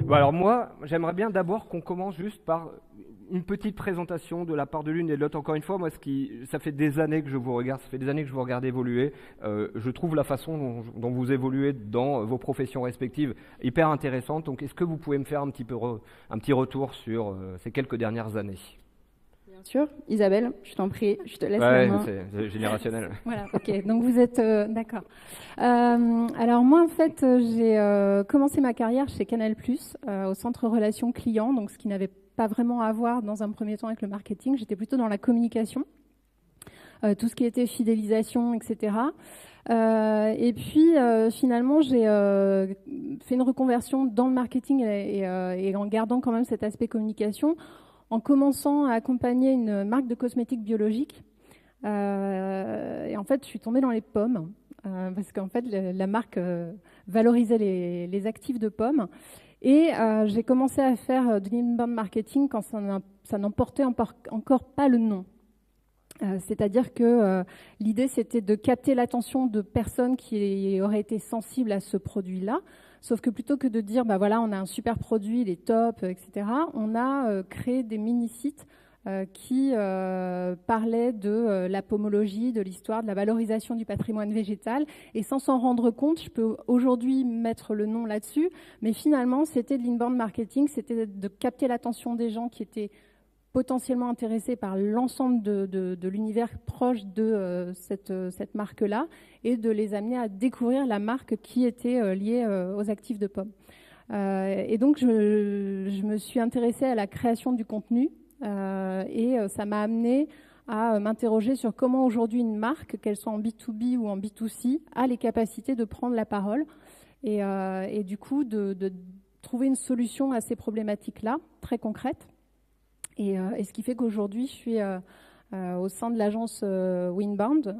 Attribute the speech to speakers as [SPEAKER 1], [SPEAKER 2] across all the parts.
[SPEAKER 1] Bah alors moi, j'aimerais bien d'abord qu'on commence juste par une petite présentation de la part de l'une et de l'autre. Encore une fois, moi, ça fait des années que je vous regarde, ça fait des années que je vous regarde évoluer. Je trouve la façon dont vous évoluez dans vos professions respectives hyper intéressante. Donc, est-ce que vous pouvez me faire un petit retour sur ces quelques dernières années?
[SPEAKER 2] Bien sûr. Isabelle, je t'en prie, je te laisse la
[SPEAKER 1] Ouais,
[SPEAKER 2] main.
[SPEAKER 1] c'est générationnel.
[SPEAKER 2] Voilà, ok. Donc vous êtes d'accord. Alors moi, en fait, j'ai commencé ma carrière chez Canal+, au centre relations clients, donc ce qui n'avait pas vraiment à voir dans un premier temps avec le marketing. J'étais plutôt dans la communication, tout ce qui était fidélisation, etc. Et puis finalement, j'ai fait une reconversion dans le marketing et en gardant quand même cet aspect communication, en commençant à accompagner une marque de cosmétiques biologiques. Et en fait, je suis tombée dans les pommes, parce qu'en fait, la marque valorisait les actifs de pommes. Et j'ai commencé à faire de l'inbound marketing quand ça n'emportait encore pas le nom. C'est-à-dire que l'idée, c'était de capter l'attention de personnes qui auraient été sensibles à ce produit-là. Sauf que plutôt que de dire, bah voilà, on a un super produit, il est top, etc., on a créé des mini-sites qui parlaient de la pomologie, de l'histoire, de la valorisation du patrimoine végétal. Et sans s'en rendre compte, je peux aujourd'hui mettre le nom là-dessus, mais finalement, c'était de l'inbound marketing, c'était de capter l'attention des gens qui étaient potentiellement intéressés par l'ensemble de l'univers proche de cette marque-là et de les amener à découvrir la marque qui était liée aux actifs de pommes. Et donc, je me suis intéressée à la création du contenu et ça m'a amenée à m'interroger sur comment aujourd'hui une marque, qu'elle soit en B2B ou en B2C, a les capacités de prendre la parole et du coup de trouver une solution à ces problématiques-là, très concrètes. Et ce qui fait qu'aujourd'hui, je suis au sein de l'agence Winbound.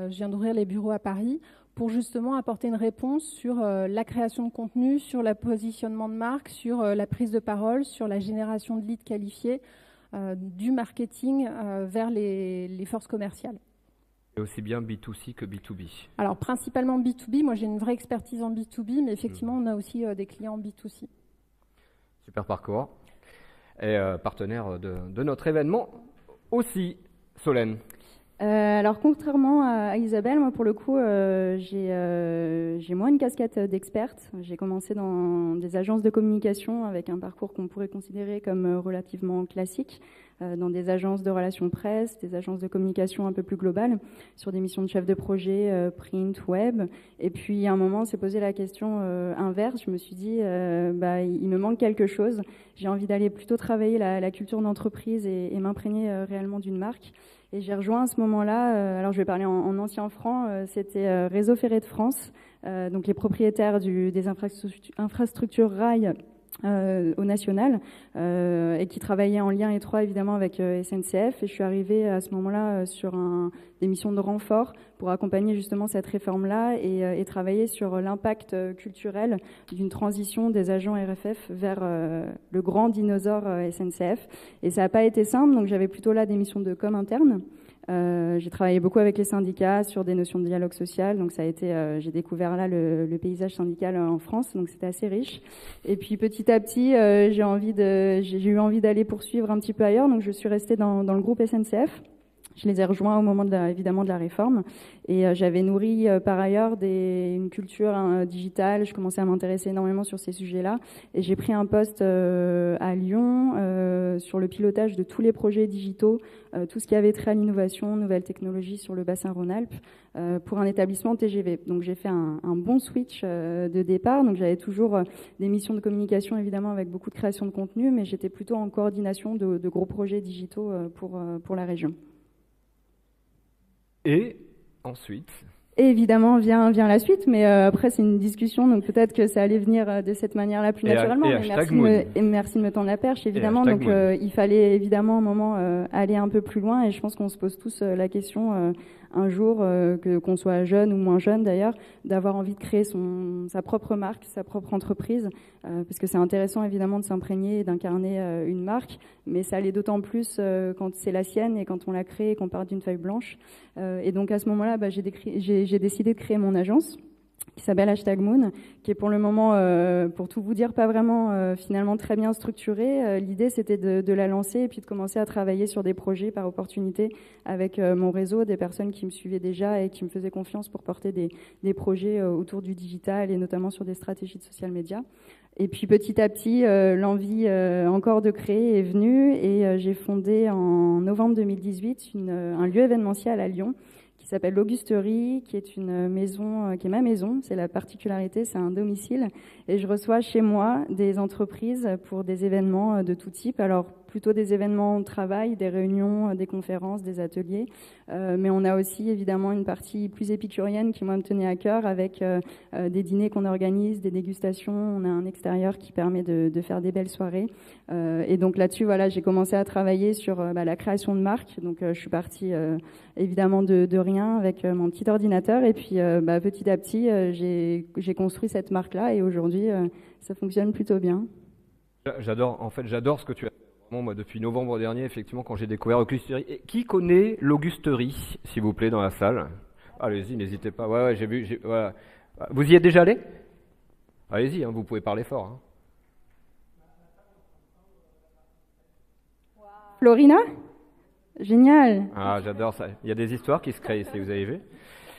[SPEAKER 2] Je viens d'ouvrir les bureaux à Paris pour justement apporter une réponse sur la création de contenu, sur le positionnement de marque, sur la prise de parole, sur la génération de leads qualifiés, du marketing vers les forces commerciales.
[SPEAKER 1] Et aussi bien B2C que B2B.
[SPEAKER 2] Alors, principalement B2B. Moi, j'ai une vraie expertise en B2B, mais effectivement, on a aussi des clients B2C.
[SPEAKER 1] Super parcours. Et partenaire de notre événement aussi, Solène.
[SPEAKER 3] Alors contrairement à Isabelle, moi pour le coup j'ai moins une casquette d'experte. J'ai commencé dans des agences de communication avec un parcours qu'on pourrait considérer comme relativement classique, dans des agences de relations presse, des agences de communication un peu plus globales, sur des missions de chef de projet, print, web. Et puis à un moment, on s'est posé la question inverse. Je me suis dit, il me manque quelque chose. J'ai envie d'aller plutôt travailler la culture d'entreprise et m'imprégner réellement d'une marque. Et j'ai rejoint à ce moment-là, alors je vais parler en ancien franc, c'était Réseau Ferré de France, donc les propriétaires des infrastructures rail au national, et qui travaillaient en lien étroit évidemment avec SNCF. Et je suis arrivée à ce moment-là sur des missions de renfort pour accompagner justement cette réforme-là et travailler sur l'impact culturel d'une transition des agents RFF vers le grand dinosaure SNCF. Et ça n'a pas été simple, donc j'avais plutôt là des missions de com interne. J'ai travaillé beaucoup avec les syndicats sur des notions de dialogue social, donc ça a été, j'ai découvert là le paysage syndical en France, donc c'était assez riche. Et puis petit à petit, j'ai eu envie d'aller poursuivre un petit peu ailleurs, donc je suis restée dans le groupe SNCF. Je les ai rejoints au moment évidemment de la réforme, et j'avais nourri par ailleurs une culture digitale. Je commençais à m'intéresser énormément sur ces sujets-là, et j'ai pris un poste à Lyon sur le pilotage de tous les projets digitaux, tout ce qui avait trait à l'innovation, nouvelles technologies sur le bassin Rhône-Alpes, pour un établissement TGV. Donc j'ai fait un bon switch de départ. Donc j'avais toujours des missions de communication évidemment avec beaucoup de création de contenu, mais j'étais plutôt en coordination de gros projets digitaux pour la région.
[SPEAKER 1] Et ensuite,
[SPEAKER 3] Et évidemment vient la suite, mais après c'est une discussion, donc peut-être que ça allait venir de cette manière-là plus naturellement. Mais merci de me tendre la perche, évidemment. Donc il fallait évidemment à un moment aller un peu plus loin, et je pense qu'on se pose tous la question un jour, qu'on soit jeune ou moins jeune d'ailleurs, d'avoir envie de créer sa propre marque, sa propre entreprise, parce que c'est intéressant évidemment de s'imprégner et d'incarner une marque, mais ça l'est d'autant plus quand c'est la sienne et quand on l'a créée et qu'on part d'une feuille blanche. Et donc à ce moment-là, j'ai décidé de créer mon agence. qui s'appelle #Moon, qui est pour le moment, pour tout vous dire, pas vraiment finalement très bien structurée. L'idée, c'était de la lancer et puis de commencer à travailler sur des projets par opportunité avec mon réseau, des personnes qui me suivaient déjà et qui me faisaient confiance pour porter des projets autour du digital et notamment sur des stratégies de social media. Et puis petit à petit, l'envie encore de créer est venue et j'ai fondé en novembre 2018 un lieu événementiel à Lyon qui s'appelle l'Augusterie, qui est une maison, qui est ma maison. C'est la particularité, c'est un domicile. Et je reçois chez moi des entreprises pour des événements de tout type. Alors, plutôt des événements de travail, des réunions, des conférences, des ateliers. Mais on a aussi, évidemment, une partie plus épicurienne qui, moi, me tenait à cœur avec des dîners qu'on organise, des dégustations. On a un extérieur qui permet de faire des belles soirées. Et donc, là-dessus, voilà, j'ai commencé à travailler sur la création de marques. Donc, je suis partie, évidemment, de rien avec mon petit ordinateur. Et puis, petit à petit, j'ai construit cette marque-là. Et aujourd'hui, ça fonctionne plutôt bien.
[SPEAKER 1] J'adore ce que tu as fait. Moi, depuis novembre dernier, effectivement, quand j'ai découvert l'Augusterie. Et qui connaît l'Augusterie, s'il vous plaît, dans la salle? Allez-y, n'hésitez pas. Ouais, j'ai vu. Voilà. Vous y êtes déjà allé? Allez-y, vous pouvez parler fort.
[SPEAKER 3] Florina? Génial.
[SPEAKER 1] Ah, j'adore ça. Il y a des histoires qui se créent ici, vous avez vu?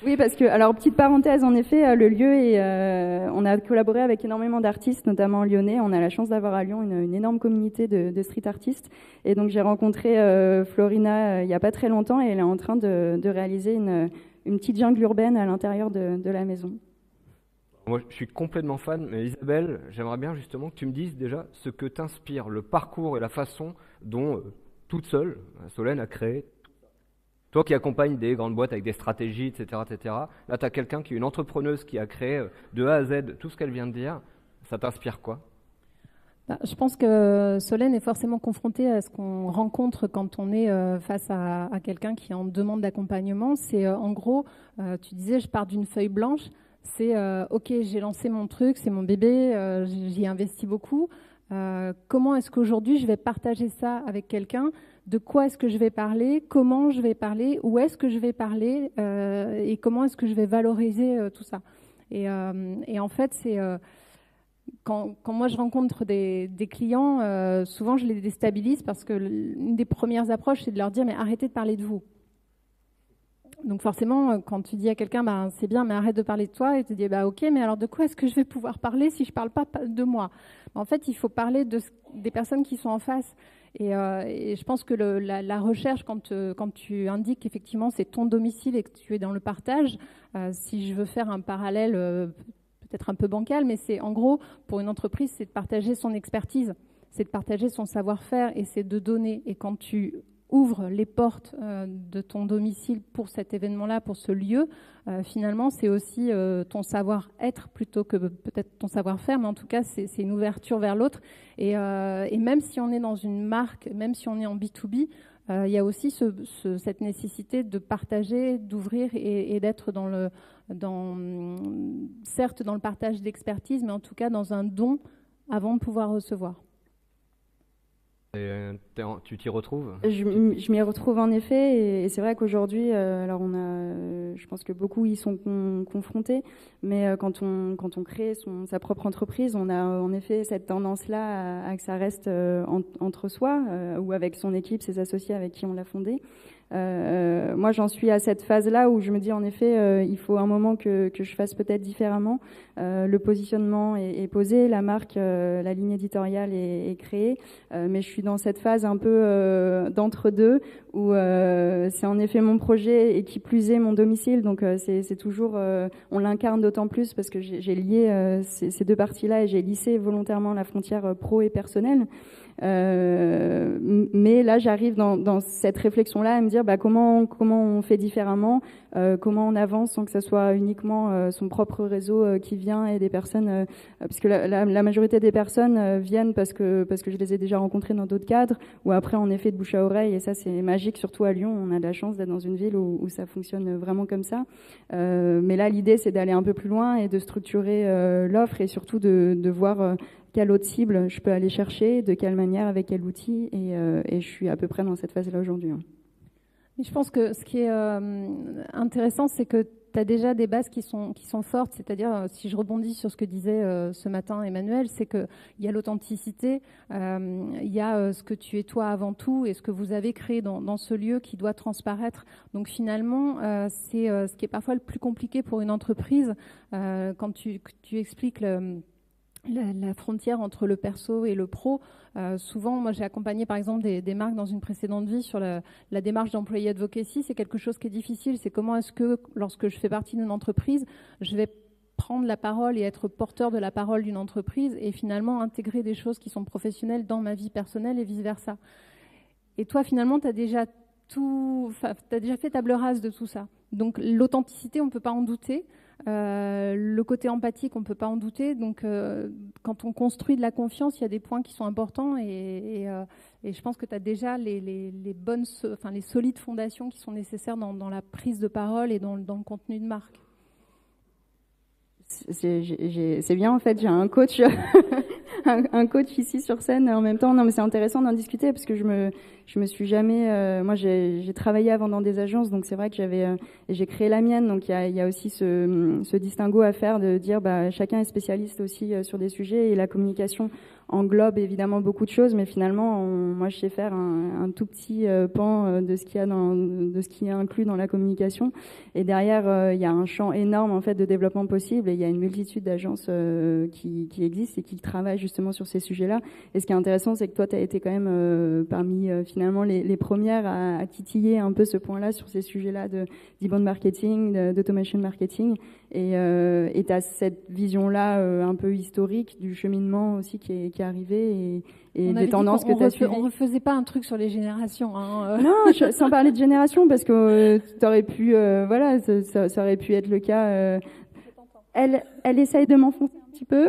[SPEAKER 3] Oui, parce que, alors, petite parenthèse, en effet, le lieu on a collaboré avec énormément d'artistes, notamment lyonnais. On a la chance d'avoir à Lyon une énorme communauté de street artistes. Et donc, j'ai rencontré Florina il n'y a pas très longtemps et elle est en train de réaliser une petite jungle urbaine à l'intérieur de la maison.
[SPEAKER 1] Moi, je suis complètement fan, mais Isabelle, j'aimerais bien justement que tu me dises déjà ce que t'inspire, le parcours et la façon dont, toute seule, Solène a créé. Toi qui accompagnes des grandes boîtes avec des stratégies, etc., là, tu as quelqu'un qui est une entrepreneuse qui a créé de A à Z tout ce qu'elle vient de dire. Ça t'inspire quoi?
[SPEAKER 2] Je pense que Solène est forcément confrontée à ce qu'on rencontre quand on est face à quelqu'un qui est en demande d'accompagnement. C'est en gros, tu disais, je pars d'une feuille blanche. C'est OK, j'ai lancé mon truc, c'est mon bébé, j'y ai investi beaucoup. Comment est-ce qu'aujourd'hui je vais partager ça avec quelqu'un? De quoi est-ce que je vais parler? Comment je vais parler? Où est-ce que je vais parler? Et comment est-ce que je vais valoriser tout ça? Et en fait, c'est quand moi je rencontre des clients, souvent je les déstabilise parce que une des premières approches, c'est de leur dire mais arrêtez de parler de vous. Donc forcément, quand tu dis à quelqu'un, c'est bien, mais arrête de parler de toi, et tu dis, ok, mais alors de quoi est-ce que je vais pouvoir parler si je ne parle pas de moi? En fait, il faut parler des personnes qui sont en face. Et je pense que la recherche, quand tu indiques qu'effectivement c'est ton domicile et que tu es dans le partage, si je veux faire un parallèle peut-être un peu bancal, mais c'est en gros, pour une entreprise, c'est de partager son expertise, c'est de partager son savoir-faire et c'est de donner. Et quand tu ouvre les portes de ton domicile pour cet événement-là, pour ce lieu, finalement, c'est aussi ton savoir-être plutôt que peut-être ton savoir-faire, mais en tout cas, c'est une ouverture vers l'autre. Et même si on est dans une marque, même si on est en B2B, il y a aussi cette nécessité de partager, d'ouvrir et d'être certes dans le partage d'expertise, mais en tout cas dans un don avant de pouvoir recevoir.
[SPEAKER 1] Tu t'y retrouves?
[SPEAKER 3] Je m'y retrouve en effet, et c'est vrai qu'aujourd'hui, alors je pense que beaucoup y sont confrontés, mais quand on crée sa propre entreprise, on a en effet cette tendance-là à que ça reste entre soi ou avec son équipe, ses associés avec qui on l'a fondé. Moi, j'en suis à cette phase-là où je me dis en effet, il faut un moment que je fasse peut-être différemment. Le positionnement est posé, la marque, la ligne éditoriale est créée, mais je suis dans cette phase un peu d'entre-deux où c'est en effet mon projet et qui plus est mon domicile. Donc c'est toujours, on l'incarne d'autant plus parce que j'ai lié ces deux parties-là et j'ai lissé volontairement la frontière pro et personnelle. Mais là, j'arrive dans cette réflexion-là à me dire comment on fait différemment, comment on avance sans que ça soit uniquement son propre réseau qui vient et des personnes, parce que la majorité des personnes viennent parce que je les ai déjà rencontrées dans d'autres cadres, ou après en effet de bouche à oreille, et ça c'est magique, surtout à Lyon, on a de la chance d'être dans une ville où ça fonctionne vraiment comme ça. Mais là, l'idée c'est d'aller un peu plus loin et de structurer l'offre et surtout de voir quelle autre cible je peux aller chercher, de quelle manière, avec quel outil, et je suis à peu près dans cette phase-là aujourd'hui.
[SPEAKER 2] Je pense que ce qui est intéressant, c'est que as déjà des bases qui sont fortes. C'est-à-dire, si je rebondis sur ce que disait ce matin Emmanuel, c'est qu'il y a l'authenticité, il y a ce que tu es toi avant tout et ce que vous avez créé dans ce lieu qui doit transparaître. Donc finalement, c'est ce qui est parfois le plus compliqué pour une entreprise quand tu expliques la frontière entre le perso et le pro. Souvent, moi j'ai accompagné par exemple des marques dans une précédente vie sur la démarche d'employee advocacy. C'est quelque chose qui est difficile. C'est comment est-ce que lorsque je fais partie d'une entreprise, je vais prendre la parole et être porteur de la parole d'une entreprise et finalement intégrer des choses qui sont professionnelles dans ma vie personnelle et vice-versa. Et toi finalement, tu as déjà fait table rase de tout ça. Donc l'authenticité, on ne peut pas en douter. Le côté empathique, on ne peut pas en douter. Donc, quand on construit de la confiance, il y a des points qui sont importants et je pense que tu as déjà les solides fondations qui sont nécessaires dans la prise de parole et dans le contenu de marque.
[SPEAKER 3] C'est bien, en fait, j'ai un coach, un coach ici sur scène en même temps. Non, mais c'est intéressant d'en discuter parce que je me suis jamais. Moi, j'ai travaillé avant dans des agences, donc c'est vrai que j'ai créé la mienne. Donc il y a aussi ce distinguo à faire de dire, chacun est spécialiste aussi sur des sujets et la communication englobe évidemment beaucoup de choses, mais finalement, moi, je sais faire un tout petit pan de ce qu'il y a de ce qui est inclus dans la communication. Et derrière, il y a un champ énorme en fait de développement possible et il y a une multitude d'agences qui existent et qui travaillent justement sur ces sujets-là. Et ce qui est intéressant, c'est que toi, tu as été quand même parmi finalement les premières à titiller un peu ce point-là sur ces sujets-là d'inbound marketing, d'automation marketing. Et tu as cette vision-là un peu historique du cheminement aussi qui est arrivé et des tendances que tu as suivies.
[SPEAKER 2] On ne refaisait pas un truc sur les générations. Hein.
[SPEAKER 3] Non, sans parler de génération, parce que t'aurais pu, ça aurait pu être le cas. Elle essaye de m'enfoncer un petit peu.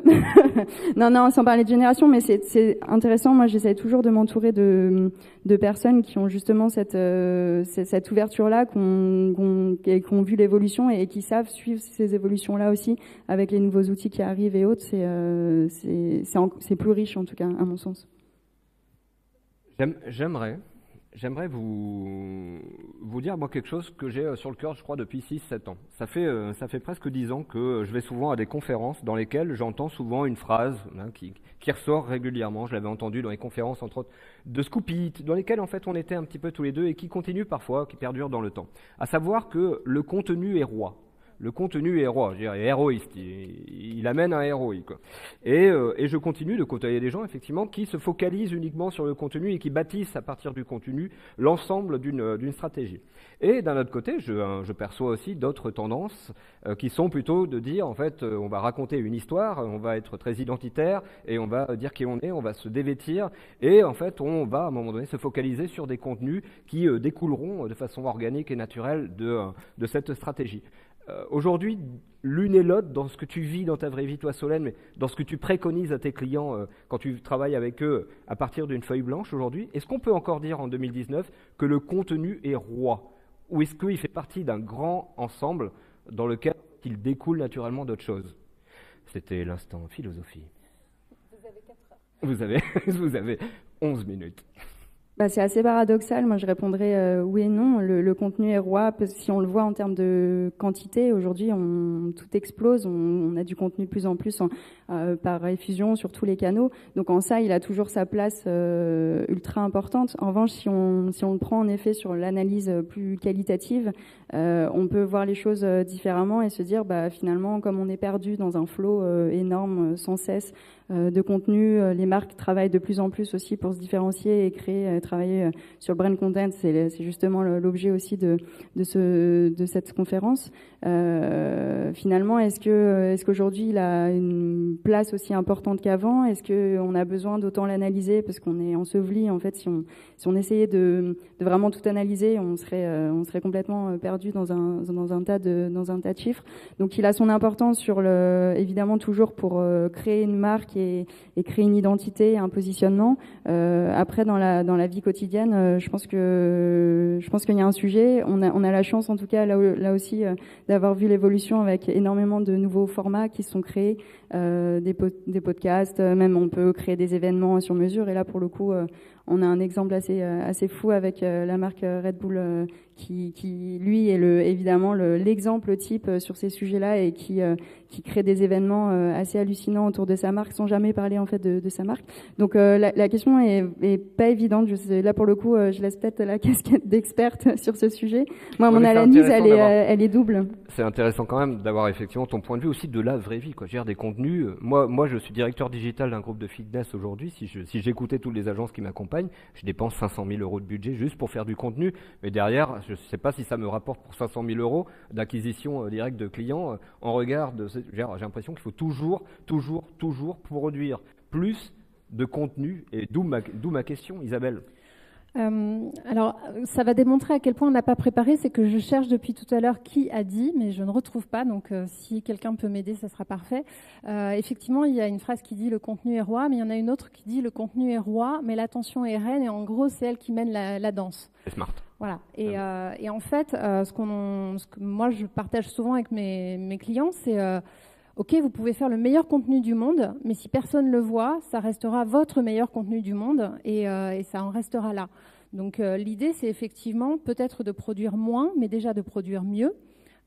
[SPEAKER 3] non, sans parler de génération, mais c'est intéressant. Moi, j'essaie toujours de m'entourer de personnes qui ont justement cette ouverture-là, qui ont vu l'évolution et qui savent suivre ces évolutions-là aussi avec les nouveaux outils qui arrivent et autres. C'est plus riche, en tout cas, à mon sens.
[SPEAKER 1] J'aimerais vous dire moi quelque chose que j'ai sur le cœur, je crois, depuis 6-7 ans. Ça fait presque 10 ans que je vais souvent à des conférences dans lesquelles j'entends souvent une phrase qui ressort régulièrement. Je l'avais entendue dans les conférences, entre autres, de Scoop It, dans lesquelles, en fait, on était un petit peu tous les deux et qui continue parfois, qui perdure dans le temps. À savoir que le contenu est roi. Le contenu est roi, je dirais, héroïste, il amène un héroïque, quoi. Et je continue de côtoyer des gens, effectivement, qui se focalisent uniquement sur le contenu et qui bâtissent à partir du contenu l'ensemble d'une stratégie. Et d'un autre côté, je perçois aussi d'autres tendances qui sont plutôt de dire, en fait, on va raconter une histoire, on va être très identitaire et on va dire qui on est, on va se dévêtir et en fait, on va à un moment donné se focaliser sur des contenus qui découleront de façon organique et naturelle de cette stratégie. Aujourd'hui, l'une et l'autre, dans ce que tu vis dans ta vraie vie, toi Solène, mais dans ce que tu préconises à tes clients quand tu travailles avec eux à partir d'une feuille blanche aujourd'hui, est-ce qu'on peut encore dire en 2019 que le contenu est roi? Ou est-ce qu'il fait partie d'un grand ensemble dans lequel il découle naturellement d'autres choses? C'était l'instant philosophie. Vous avez 4 heures. Vous avez 11 minutes.
[SPEAKER 3] C'est assez paradoxal. Moi, je répondrais oui et non. Le contenu est roi, parce que si on le voit en termes de quantité, aujourd'hui, tout explose. On a du contenu de plus en plus par effusion sur tous les canaux. Donc, en ça, il a toujours sa place ultra importante. En revanche, si on le prend en effet sur l'analyse plus qualitative, on peut voir les choses différemment et se dire, finalement, comme on est perdu dans un flot énorme, sans cesse, de contenu, les marques travaillent de plus en plus aussi pour se différencier et créer, travailler sur le brand content. C'est justement l'objet aussi de cette conférence. Finalement, est-ce qu'aujourd'hui il a une place aussi importante qu'avant? Est-ce qu'on a besoin d'autant l'analyser parce qu'on est enseveli en fait? Si on essayait de vraiment tout analyser, on serait complètement perdu dans un tas de chiffres. Donc il a son importance évidemment toujours pour créer une marque et créer une identité, un positionnement. Après dans la vie quotidienne, je pense qu'il y a un sujet. On a la chance en tout cas là aussi d'avoir vu l'évolution avec énormément de nouveaux formats qui sont créés, des podcasts, même on peut créer des événements sur mesure. Et là pour le coup, on a un exemple assez fou avec la marque Red Bull qui lui est évidemment l'exemple type sur ces sujets-là et qui crée des événements assez hallucinants autour de sa marque sans jamais parler en fait de sa marque. Donc la question est pas évidente. Là pour le coup, je laisse peut-être la casquette d'experte sur ce sujet. Moi, mon analyse, elle est double.
[SPEAKER 1] C'est intéressant quand même d'avoir effectivement ton point de vue aussi de la vraie vie, quoi. Je veux dire, des contenus. Moi, je suis directeur digital d'un groupe de fitness aujourd'hui. Si j'écoutais toutes les agences qui m'accompagnent, je dépense 500 000 € de budget juste pour faire du contenu. Mais derrière, je ne sais pas si ça me rapporte pour 500 000 € d'acquisition directe de clients. En regard de, j'ai l'impression qu'il faut toujours produire plus de contenu. Et d'où ma question, Isabelle.
[SPEAKER 2] Alors, ça va démontrer à quel point on n'a pas préparé. C'est que je cherche depuis tout à l'heure qui a dit, mais je ne retrouve pas. Donc, si quelqu'un peut m'aider, ça sera parfait. Effectivement, il y a une phrase qui dit « le contenu est roi », mais il y en a une autre qui dit « le contenu est roi, mais l'attention est reine ». Et en gros, c'est elle qui mène la danse.
[SPEAKER 1] C'est smart.
[SPEAKER 2] Voilà. Et en fait, ce que moi, je partage souvent avec mes clients, c'est OK, vous pouvez faire le meilleur contenu du monde, mais si personne ne le voit, ça restera votre meilleur contenu du monde et ça en restera là. Donc l'idée, c'est effectivement peut-être de produire moins, mais déjà de produire mieux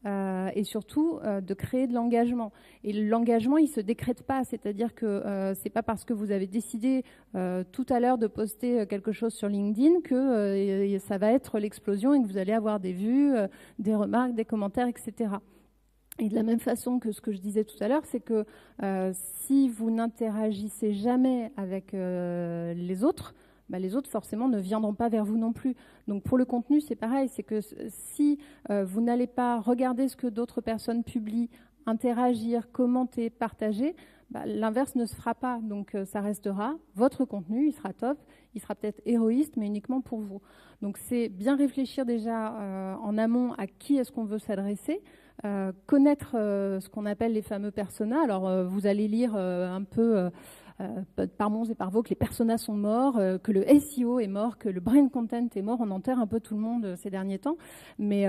[SPEAKER 2] et surtout de créer de l'engagement. Et l'engagement, il ne se décrète pas, c'est-à-dire que c'est pas parce que vous avez décidé tout à l'heure de poster quelque chose sur LinkedIn que ça va être l'explosion et que vous allez avoir des vues, des remarques, des commentaires, etc. Et de la même façon que ce que je disais tout à l'heure, c'est que si vous n'interagissez jamais avec les autres forcément ne viendront pas vers vous non plus. Donc pour le contenu, c'est pareil, c'est que si vous n'allez pas regarder ce que d'autres personnes publient, interagir, commenter, partager, l'inverse ne se fera pas. Donc ça restera votre contenu, il sera top, il sera peut-être héroïste, mais uniquement pour vous. Donc c'est bien réfléchir déjà en amont à qui est-ce qu'on veut s'adresser. Connaître ce qu'on appelle les fameux personas. Alors, vous allez lire un peu par Mons et par Vaux que les personas sont morts, que le SEO est mort, que le brain content est mort. On enterre un peu tout le monde ces derniers temps. Mais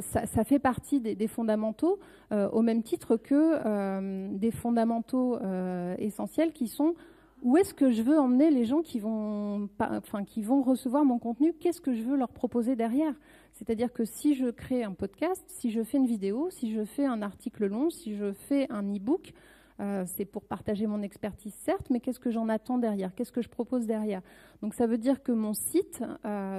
[SPEAKER 2] ça fait partie des fondamentaux, au même titre que des fondamentaux essentiels qui sont où est-ce que je veux emmener les gens qui vont recevoir mon contenu? Qu'est-ce que je veux leur proposer derrière? C'est-à-dire que si je crée un podcast, si je fais une vidéo, si je fais un article long, si je fais un e-book, c'est pour partager mon expertise, certes, mais qu'est-ce que j'en attends derrière? Qu'est-ce que je propose derrière? Donc ça veut dire que mon site,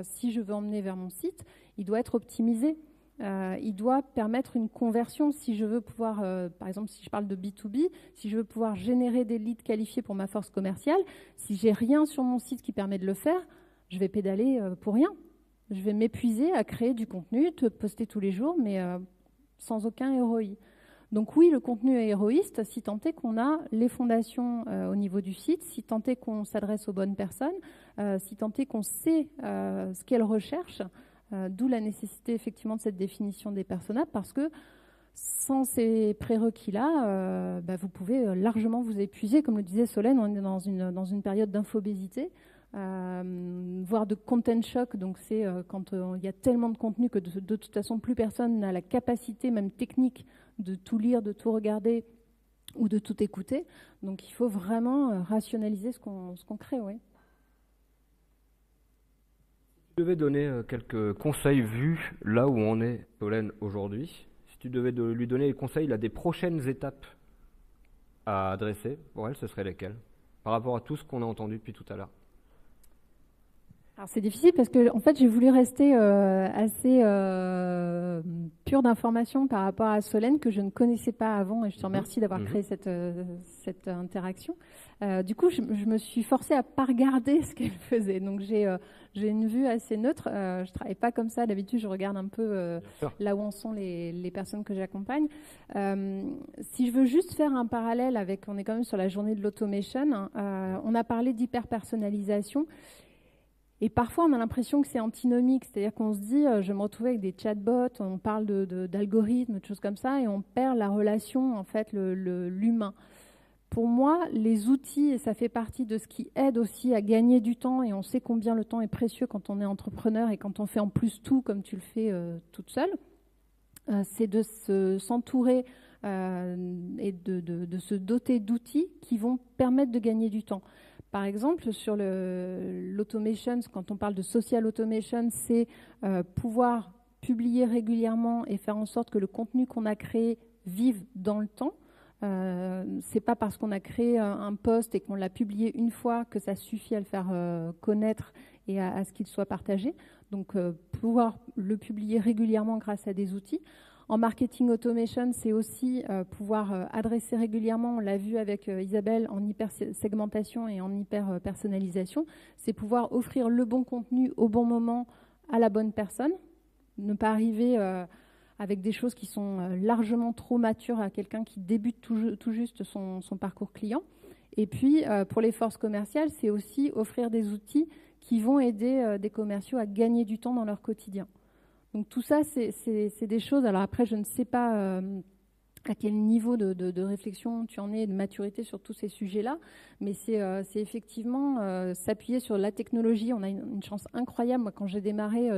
[SPEAKER 2] si je veux emmener vers mon site, il doit être optimisé. Il doit permettre une conversion. Si je veux pouvoir, par exemple, si je parle de B2B, si je veux pouvoir générer des leads qualifiés pour ma force commerciale, si j'ai rien sur mon site qui permet de le faire, je vais pédaler pour rien. Je vais m'épuiser à créer du contenu, te poster tous les jours, mais sans aucun ROI. Donc oui, le contenu est héroïste si tant est qu'on a les fondations au niveau du site, si tant est qu'on s'adresse aux bonnes personnes, si tant est qu'on sait ce qu'elles recherchent. D'où la nécessité effectivement de cette définition des personas, parce que sans ces prérequis-là, vous pouvez largement vous épuiser. Comme le disait Solène, on est dans une période d'infobésité, voire de content shock. Donc c'est quand il y a tellement de contenu que de toute façon plus personne n'a la capacité même technique de tout lire, de tout regarder ou de tout écouter. Donc il faut vraiment rationaliser ce qu'on crée, oui.
[SPEAKER 1] Si tu devais donner quelques conseils vus là où on est, Solène, aujourd'hui, si tu devais lui donner des conseils là, des prochaines étapes à adresser, pour elle, ce serait lesquelles? Par rapport à tout ce qu'on a entendu depuis tout à l'heure.
[SPEAKER 2] Alors c'est difficile parce que en fait j'ai voulu rester assez pure d'informations par rapport à Solène que je ne connaissais pas avant et je te remercie d'avoir créé cette interaction. Du coup je me suis forcée à pas regarder ce qu'elle faisait, donc j'ai une vue assez neutre. Je travaille pas comme ça, d'habitude je regarde un peu là où en sont les personnes que j'accompagne. Si je veux juste faire un parallèle avec, on est quand même sur la journée de l'automation, on a parlé d'hyper-personnalisation. Et parfois, on a l'impression que c'est antinomique, c'est-à-dire qu'on se dit, je vais me retrouver avec des chatbots, on parle d'algorithmes, de choses comme ça, et on perd la relation, en fait, l'humain. Pour moi, les outils, et ça fait partie de ce qui aide aussi à gagner du temps, et on sait combien le temps est précieux quand on est entrepreneur et quand on fait en plus tout comme tu le fais toute seule, c'est de s'entourer et de se doter d'outils qui vont permettre de gagner du temps. Par exemple, sur l'automation, quand on parle de social automation, c'est pouvoir publier régulièrement et faire en sorte que le contenu qu'on a créé vive dans le temps. C'est pas parce qu'on a créé un post et qu'on l'a publié une fois que ça suffit à le faire connaître et à ce qu'il soit partagé. Donc, pouvoir le publier régulièrement grâce à des outils. En marketing automation, c'est aussi pouvoir adresser régulièrement, on l'a vu avec Isabelle, en hyper-segmentation et en hyper-personnalisation, c'est pouvoir offrir le bon contenu au bon moment à la bonne personne, ne pas arriver avec des choses qui sont largement trop matures à quelqu'un qui débute tout juste son parcours client. Et puis, pour les forces commerciales, c'est aussi offrir des outils qui vont aider des commerciaux à gagner du temps dans leur quotidien. Donc tout ça, c'est des choses. Alors après, je ne sais pas à quel niveau de réflexion tu en es, de maturité sur tous ces sujets-là, mais c'est effectivement s'appuyer sur la technologie. On a une chance incroyable. Moi, quand j'ai démarré,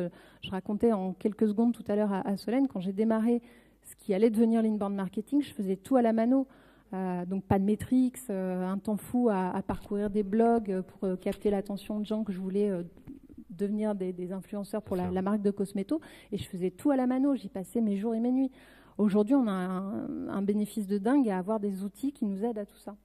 [SPEAKER 2] je racontais en quelques secondes tout à l'heure à Solène, quand j'ai démarré ce qui allait devenir l'inbound marketing, je faisais tout à la mano. Donc pas de métriques, un temps fou à parcourir des blogs pour capter l'attention de gens que je voulais devenir des influenceurs pour la marque de Cosmeto, et je faisais tout à la mano, j'y passais mes jours et mes nuits. Aujourd'hui, on a un bénéfice de dingue à avoir des outils qui nous aident à tout ça.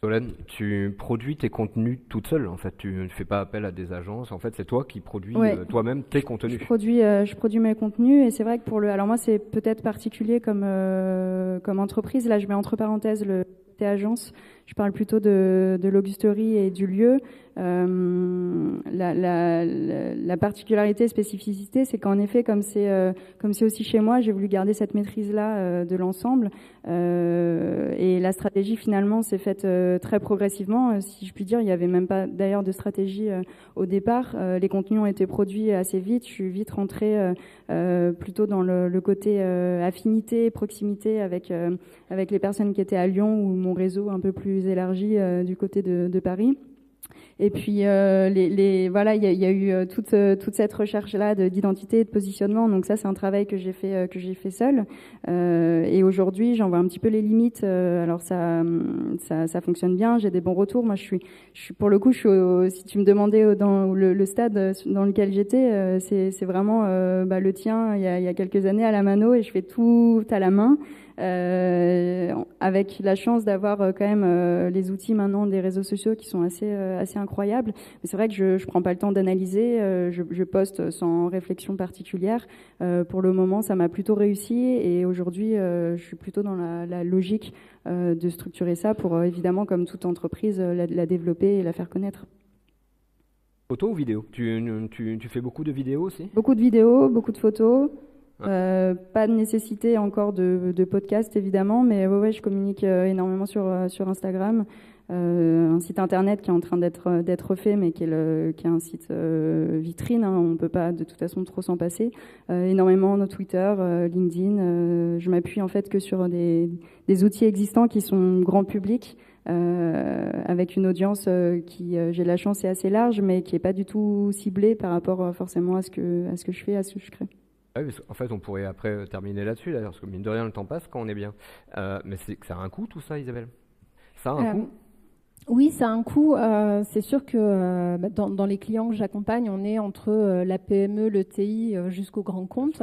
[SPEAKER 1] Solène, tu produis tes contenus toute seule, en fait, tu ne fais pas appel à des agences, en fait c'est toi qui produis toi-même tes contenus.
[SPEAKER 3] Je produis mes contenus, et c'est vrai que alors moi c'est peut-être particulier comme entreprise, là je mets entre parenthèses le côté agence, je parle plutôt de l'augusterie et du lieu. La particularité, spécificité, c'est qu'en effet, comme c'est aussi chez moi, j'ai voulu garder cette maîtrise-là de l'ensemble. Et la stratégie, finalement, s'est faite très progressivement. Si je puis dire, il n'y avait même pas d'ailleurs de stratégie au départ. Les contenus ont été produits assez vite. Je suis vite rentrée plutôt dans le côté affinité, proximité avec les personnes qui étaient à Lyon, ou mon réseau un peu plus élargi du côté de Paris. Et puis voilà, il y a eu toute cette recherche là d'identité et de positionnement. Donc ça, c'est un travail que j'ai fait seule. Et aujourd'hui, j'en vois un petit peu les limites. Alors ça fonctionne bien. J'ai des bons retours. Moi, je suis pour le coup, si tu me demandais dans le stade dans lequel j'étais, c'est vraiment le tien. Il y a quelques années à la mano, et je fais tout à la main. Avec la chance d'avoir quand même les outils maintenant des réseaux sociaux qui sont assez incroyables. Mais c'est vrai que je prends pas le temps d'analyser, je poste sans réflexion particulière. Pour le moment, ça m'a plutôt réussi, et aujourd'hui, je suis plutôt dans la logique de structurer ça pour évidemment, comme toute entreprise, la développer et la faire connaître.
[SPEAKER 1] Photo ou vidéo ? Tu fais beaucoup de vidéos aussi ?
[SPEAKER 3] Beaucoup de vidéos, beaucoup de photos. Pas de nécessité encore de podcast évidemment, mais ouais, je communique énormément sur Instagram, un site internet qui est en train d'être fait, mais qui est un site vitrine, hein, on peut pas de toute façon trop s'en passer. Énormément de Twitter, LinkedIn. Je m'appuie en fait que sur des outils existants qui sont grand public, avec une audience qui, j'ai la chance, est assez large, mais qui est pas du tout ciblée par rapport forcément à ce que je fais, à ce que je crée.
[SPEAKER 1] En fait, on pourrait après terminer là-dessus, d'ailleurs, parce que mine de rien, le temps passe quand on est bien. Mais ça a un coût, tout ça, Isabelle ? Ça a un coût ?
[SPEAKER 2] Oui, ça a un coût. C'est sûr que dans les clients que j'accompagne, on est entre la PME, le TI jusqu'au grand compte.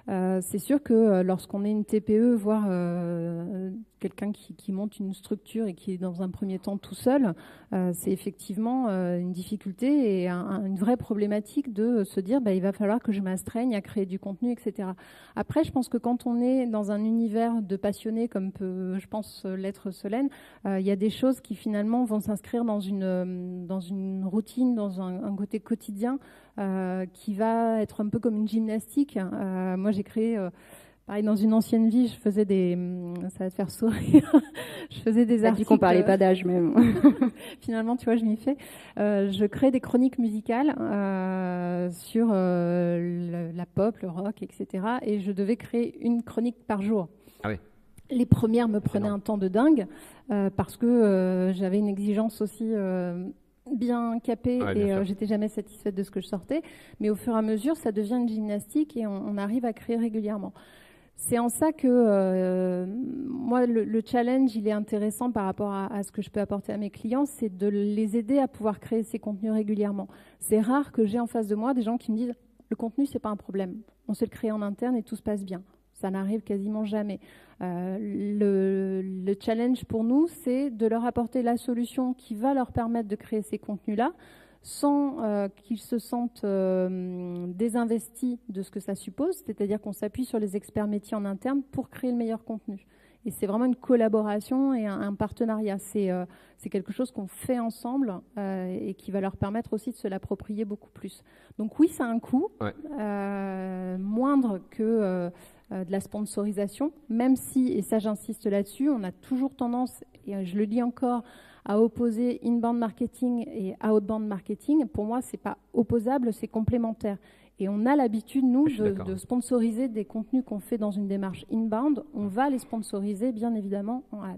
[SPEAKER 2] C'est sûr que lorsqu'on est une TPE, voire quelqu'un qui monte une structure et qui est dans un premier temps tout seul, c'est effectivement une difficulté et une vraie problématique de se dire il va falloir que je m'astreigne à créer du contenu, etc. Après, je pense que quand on est dans un univers de passionnés comme peut, je pense, l'être Solène, il y a des choses qui finalement vont s'inscrire dans une routine, dans un côté quotidien qui va être un peu comme une gymnastique. Moi, j'ai créé, pareil, dans une ancienne vie, je faisais ça va te faire sourire, je faisais des articles.
[SPEAKER 3] Qu'on parlait pas d'âge même.
[SPEAKER 2] Finalement, tu vois, je m'y fais. Je crée des chroniques musicales sur la pop, le rock, etc. Et je devais créer une chronique par jour.
[SPEAKER 1] Ah oui.
[SPEAKER 2] Les premières me prenaient un temps de dingue parce que j'avais une exigence aussi bien capée et j'étais jamais satisfaite de ce que je sortais. Mais au fur et à mesure, ça devient une gymnastique et on arrive à créer régulièrement. C'est en ça que moi, moi, le challenge, il est intéressant par rapport à ce que je peux apporter à mes clients, c'est de les aider à pouvoir créer ces contenus régulièrement. C'est rare que j'ai en face de moi des gens qui me disent « le contenu, c'est pas un problème, on sait le créer en interne et tout se passe bien ». Ça n'arrive quasiment jamais. Le challenge pour nous, c'est de leur apporter la solution qui va leur permettre de créer ces contenus-là, sans qu'ils se sentent désinvestis de ce que ça suppose, c'est-à-dire qu'on s'appuie sur les experts métiers en interne pour créer le meilleur contenu. Et c'est vraiment une collaboration et un partenariat. C'est quelque chose qu'on fait ensemble et qui va leur permettre aussi de se l'approprier beaucoup plus. Donc oui, ça a un coût, moindre que de la sponsorisation, même si, et ça j'insiste là-dessus, on a toujours tendance, et je le dis encore, à opposer inbound marketing et outbound marketing. Pour moi, ce n'est pas opposable, c'est complémentaire. Et on a l'habitude, nous, de sponsoriser des contenus qu'on fait dans une démarche inbound. On va les sponsoriser, bien évidemment, en ads.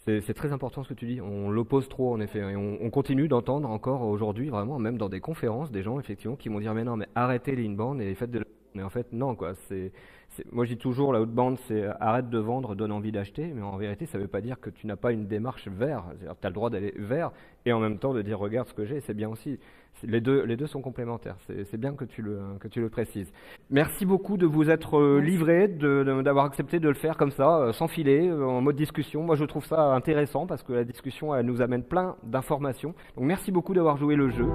[SPEAKER 1] C'est très important ce que tu dis. On l'oppose trop, en effet. Et on continue d'entendre encore aujourd'hui, vraiment, même dans des conférences, des gens, effectivement, qui vont dire « Mais non, mais arrêtez les inbound et faites de la... » Mais en fait, non, quoi. Moi, je dis toujours, la outbound, c'est arrête de vendre, donne envie d'acheter. Mais en vérité, ça ne veut pas dire que tu n'as pas une démarche vers. Tu as le droit d'aller vers et en même temps de dire regarde ce que j'ai, c'est bien aussi. Les deux sont complémentaires. C'est bien que tu le précises. Merci beaucoup de vous être livré, d'avoir accepté de le faire comme ça, sans filer, en mode discussion. Moi, je trouve ça intéressant parce que la discussion, elle nous amène plein d'informations. Donc, merci beaucoup d'avoir joué le jeu.